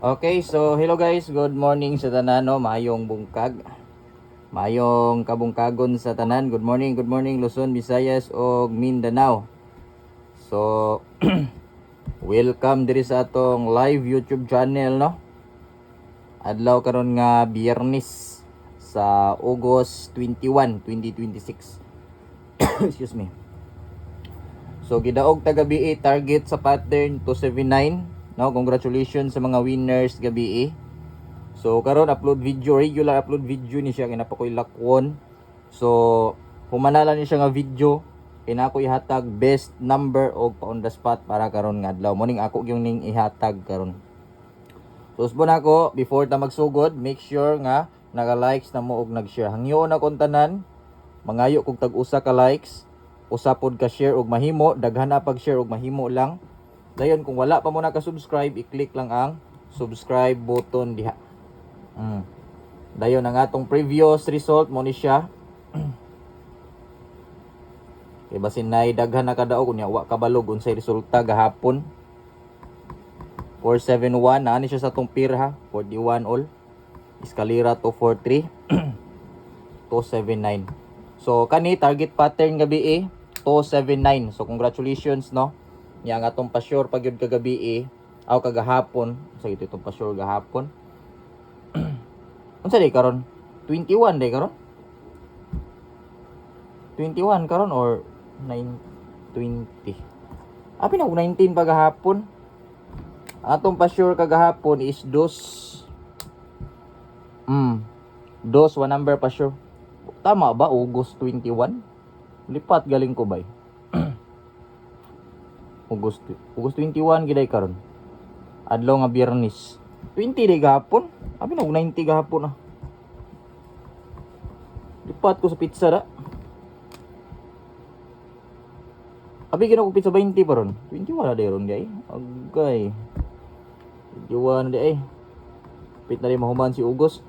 Okay, so hello guys, good morning sa tanan, no? Maayong bungkag. Maayong kabungkagon sa tanan. Good morning Luzon, Visayas ug Mindanao. So welcome diri sa atong live YouTube channel, no? Adlaw karon nga Biyernes sa August 21, 2026. Excuse me. So gidaog ta gabi target sa pattern 279. No, congratulations sa mga winners gabi. So karon upload video, regular upload video ni siya kinapakoy lakwon. So humanala ni siya nga video kinakoy ihatag best number og pa on the spot para karon nga adlaw. Morning ako gyung ning ihatag karon. So usbon ako before ta magsugod, make sure nga naga-likes na mo og nag-share. Hangyo na kon tanan, mangayo kog tag-usa ka likes, usa pod ka share og mahimo, daghan na pag share og mahimo lang. Dayon kung wala pa mo naka-subscribe, i-click lang ang subscribe button diha. Dayon ang atong previous result mo ni siya. Kay basin nay daghan na kadaog unya wa kabalog unsay resulta gahapon. 471 na ani siya sa atong pirha, 41 all. Escalera 243 279. So kani target pattern gabi 279. So congratulations, no. Yang atong pa-sure pag yun kagabi aw kagahapon. So ito itong pa-sure gahapon. Unsa day karon? 21 day karon? 21 karon or 920? Abi na 19 pa gahapon. Atong pa-sure kagahapon is dos. Dos one number pa-sure. Tama ba August 21? Lipat galing ko bay. August 21 giday karon. Adlaw nga Biyernes. 20 day gahapon. Abi na 90 gahapon ah. Lipat ko sa pizza da. Abi gina ko pizza 20 pa ron. 21 na day ron day. Agay. 21 day. Pit na rin mahuman si August.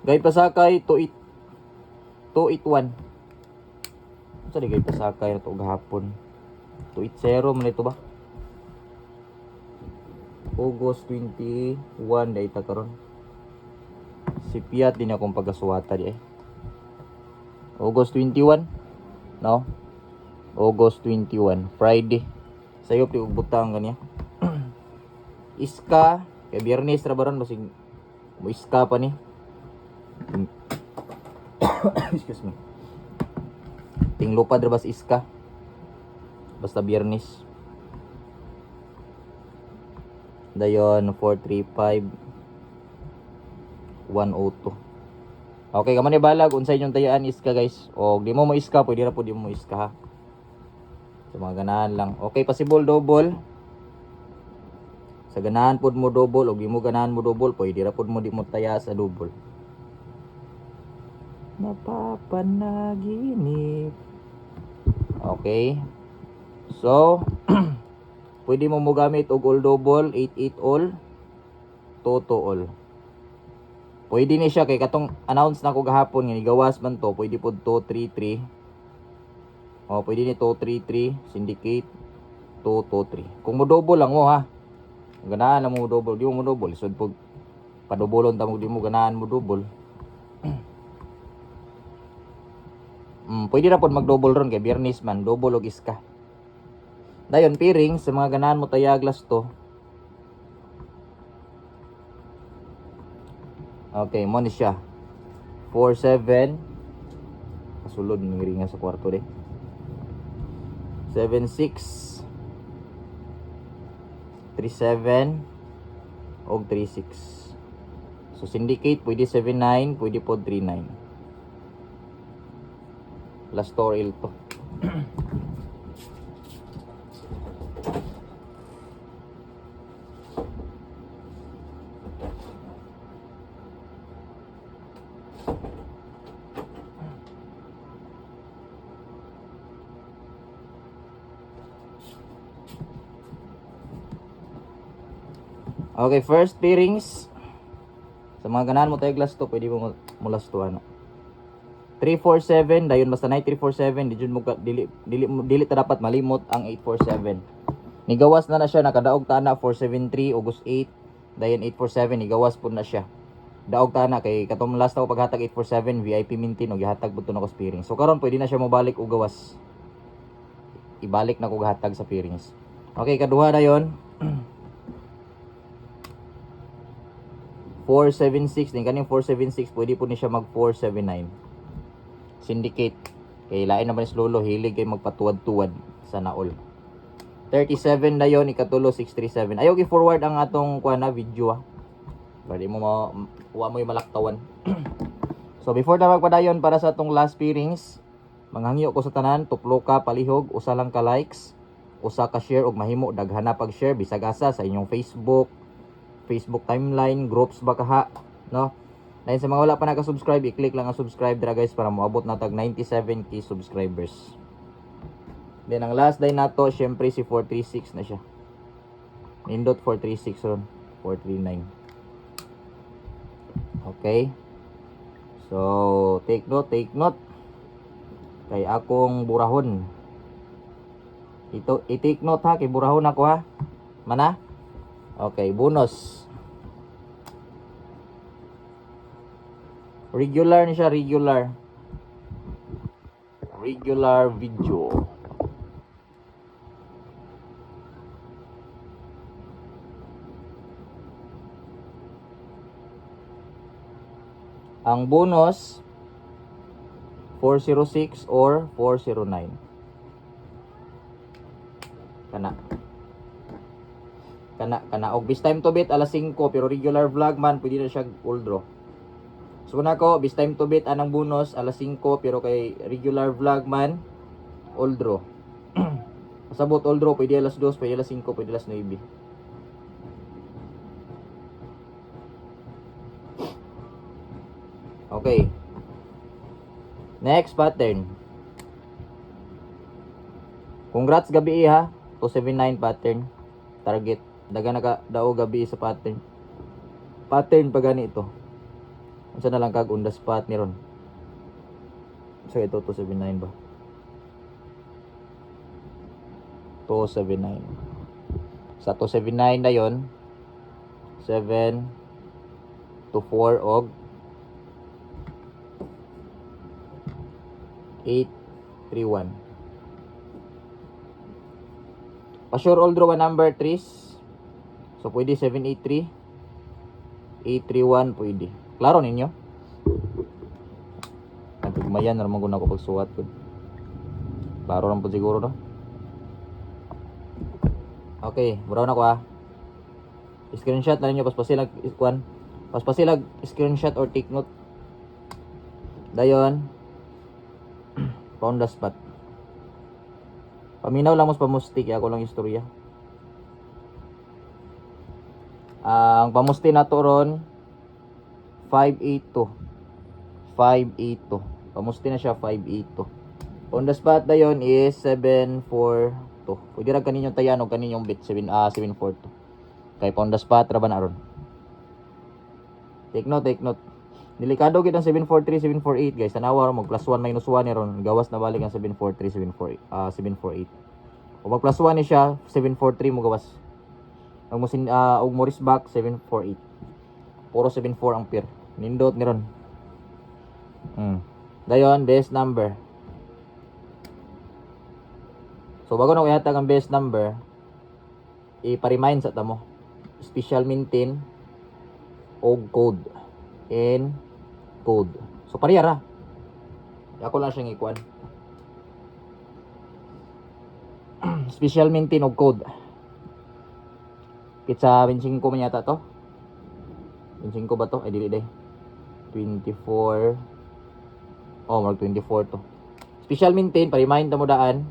Gay pasakay 281. Sa di gay pasakay na to gahapon. 280 man ito ba? August 21 day ta karon. Si Piat din akong pagasuwata di August 21, no? August 21, Friday. Sayo ti butang kanya. Iska kay Biyernes ra baron basig mo iska pa ni. Excuse me. Tinglupad ra bas iska. Basta Biyernes. Dayon 435 102. Okay, kaman ni balag unsay inyong tayaan iska guys. O di mo iska, pwede ra po di mo iska ha. Sa mga ganahan lang. Okay, possible double. Sa ganahan pod mo double o di mo ganahan mo double, pwede ra pod mo di mo taya sa double. Napapanaginip. Okay. So, pwede mo gamit og all double, 88 all, toto all. Pwede ni siya kay katong announce na ko gahapon nga gawas man to, pwede pod 233. O pwede ni 233 syndicate 223. Kung mo double lang mo ha. Ganahan lang mo double, di mo double, isod pag padobolon ta mo di mo ganahan mo double. Pwede ra pod mag-double ron kay Biyernes man, double og iska. Dayon piring sa mga ganahan mo tayaglas to. Okay, mo ni siya. 47 kasulod ng ringa sa kwarto de. 76 37 og 36. So syndicate pwede 79, pwede pod 39. Last story to. Okay, first pairings. Sa mga ganahan mo tayo glass to, pwede mo mulastuhan. 347, dayon basta na 347, dili ta dapat malimot ang 847. Nigawas na siya, nakadaog tana 473 August 8, dayon 847 nigawas pud na siya. Daog tana kay katong last na ko paghatag 847 VIP mintin og gihatag pud to na ko spearing. So karon pwede na siya mobalik og gawas. Ibalik na ko gihatag sa bearings. Okay, kaduha na yon. 476 din kaning 476 pwede po ni siya mag 479 syndicate kay lain naman is lolo hilig kay magpatuwad-tuwad sa naol. 37 na yon, ikatulo 637. Ayaw gi-forward ang atong kuha na video para di mo kuha mo yung malaktawan. So before na magpadayon para sa atong last bearings, manghangyo ko sa tanan, tuplo ka palihog, usa lang ka likes, usa ka share og mahimo daghana pag share bisag asa sa inyong Facebook timeline, groups ba kaha, no? Dahil sa mga wala pa naka-subscribe, i-click lang ang subscribe dira guys para moabot na tag 97k subscribers. Then ang last day nato, syempre si 436 na siya. Nindot 436 ron, 439. Okay? So, take note. Kay akong burahon. I-take note ha, kay burahon ako ha. Mana? Okay, bonus. Regular ni siya, regular video. Ang bonus 406 or 409. Kana og bis time to beat alas 5 pero regular vlog man pwede na siya full draw. So nako bis time to beat anang bonus alas 5 pero kay regular vlog man all draw. Pasabot all draw pwede alas 2, pwede alas 5, pwede alas 9. Okay. Next pattern. Congrats gabi ha. 279 pattern. Target. Daga naka dao gabi sa pattern. Pattern pa gani ito. Unsa na lang kag on the spot ni ron. So ito 279 ba? 279. Sa 279 na yon 7 to 4 og 831. Pa-sure all draw number 3. So, pwede 783. 831, pwede. Klaro ninyo? Nagpagmayan na naman ko na ako pagsuwat ko. Klaro lang po siguro, no? Okay, buraw na ko ha. Screenshot na ninyo, paspasilag, paspasilag, screenshot or take note. Dayon, found the spot. Paminaw lang mas pamusti, kaya ako lang istorya. Ang pamusti na to ron 582. Pamusti na siya 582. On the spot na yon is 742. Pwede ra kaninyong tayan o kaninyong bit 742. Kay on the spot ra ba na ron. Take note. Delikado gid ang 743, 748 guys. Tanawa mag plus 1 minus 1 ni ron. Gawas na balik ang 743, 748. O mag plus 1 ni siya 743 mo gawas. Ang musin og Morris back 748. Puro 74 ang pair. Nindot ni ron. Dayon best number. So bago na ko ihatag ang best number, ipa-remind sa tamo. Special maintain og code and code. So pareha ra. Ako lang siyang ikuan. Special maintain og code. Kitsa 25 man yata to. 25 ba to? Ay dili day. 24. Oh, mag 24 to. Special maintain, pa-remind mo daan.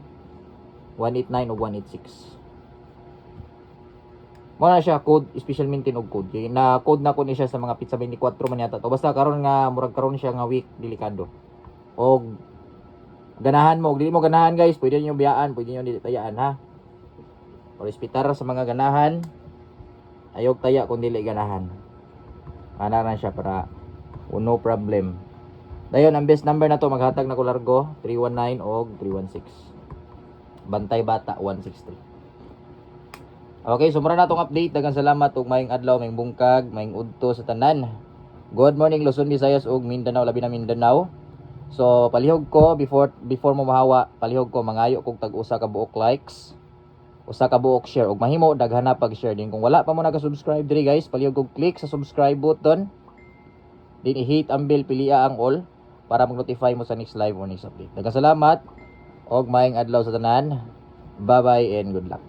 189 o 186. Muna siya code, special maintain og code. Kaya na code na ko ni siya sa mga pizza 24 man yata to. Basta karon nga murag karon siya nga week delikado. Og ganahan mo, dili mo ganahan guys, pwede niyo biyaan, pwede niyo dili tayaan ha. O respitar sa mga ganahan. Ayog taya kung dili ganahan. Ana na siya para no problem. Dayon ang best number na to maghatag na ko largo 319 og 316. Bantay bata 163. Okay, so mura na tong update. Daghang salamat ug maayong adlaw, maayong bungkag, maayong udto sa tanan. Good morning Luzon, Visayas ug Mindanao, labi na Mindanao. So palihog ko before mo mahawa, palihog ko mangayo kog tag usa ka buok likes, usa ka buok share ug mahimo daghan na pag share din. Kung wala pa mo naka-subscribe diri guys, palihog kog click sa subscribe button. Din i-hit ang bell, pilia ang all para mag-notify mo sa next live or next update. Daghang salamat og maayong adlaw sa tanan. Bye bye and good luck.